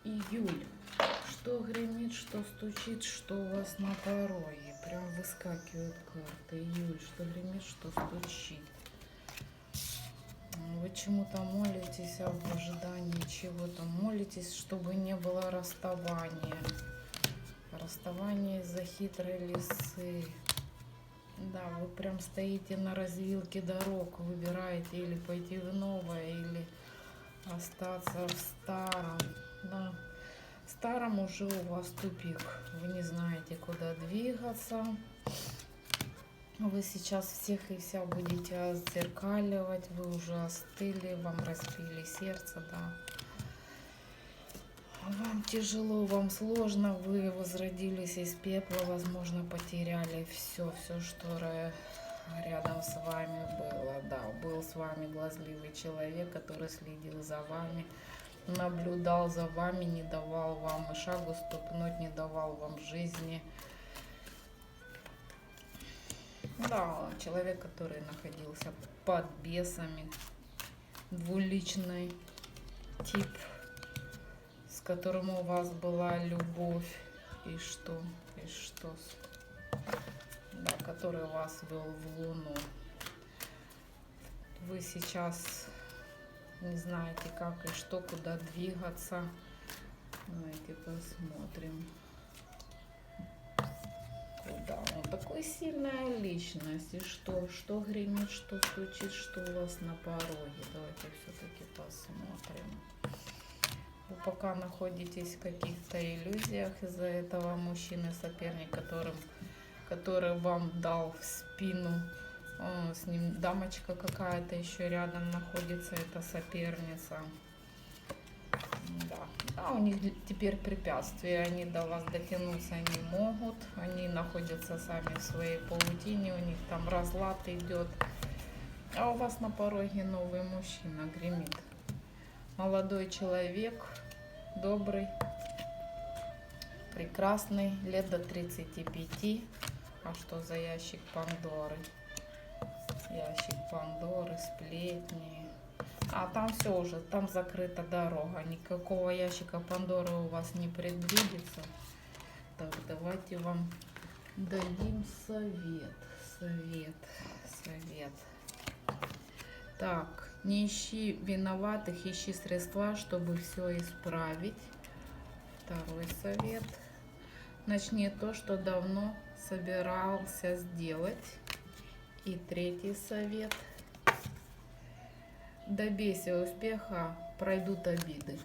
Июль. Что гремит, что стучит, что у вас на пороге. Прям выскакивают карты. Июль. Что гремит, что стучит. Вы чему-то молитесь, а в ожидании чего-то молитесь, чтобы не было расставания. Расставание из-за хитрой лисы. Да, вы прям стоите на развилке дорог, выбираете или пойти в новое, или остаться в старом. Да. В старом уже у вас тупик. Вы не знаете, куда двигаться. Вы сейчас всех и вся будете отзеркаливать. Вы уже остыли, вам разбили сердце, да. Вам тяжело, вам сложно. Вы возродились из пепла, возможно, потеряли все, что рядом с вами было. Да, был с вами глазливый человек, который следил за вами, наблюдал за вами, не давал вам и шагу ступнуть, не давал вам жизни. Да, человек, который находился под бесами, двуличный тип, с которым у вас была любовь, и что, да, который вас вел в луну. Вы сейчас не знаете, как и что, куда двигаться. Давайте посмотрим. Да, он такой сильная личность. И что гремит, что стучит, что у вас на пороге. Давайте все-таки посмотрим. Вы пока находитесь в каких-то иллюзиях из-за этого мужчины, соперник, который вам дал в спину. С ним дамочка какая-то еще рядом находится, это соперница. Да. А у них теперь препятствия, они до вас дотянуться не могут, они находятся сами в своей паутине, у них там разлад идет. А у вас на пороге новый мужчина гремит. Молодой человек, добрый, прекрасный, лет до 35. А что за ящик Пандоры? Ящик Пандоры, сплетни. А там все уже, там закрыта дорога. Никакого ящика Пандоры у вас не предвидится. Так, давайте вам дадим совет. Совет. Так, не ищи виноватых, ищи средства, чтобы все исправить. Второй совет. Начни то, что давно собирался сделать. И третий совет. Добейся успеха, пройдут обиды.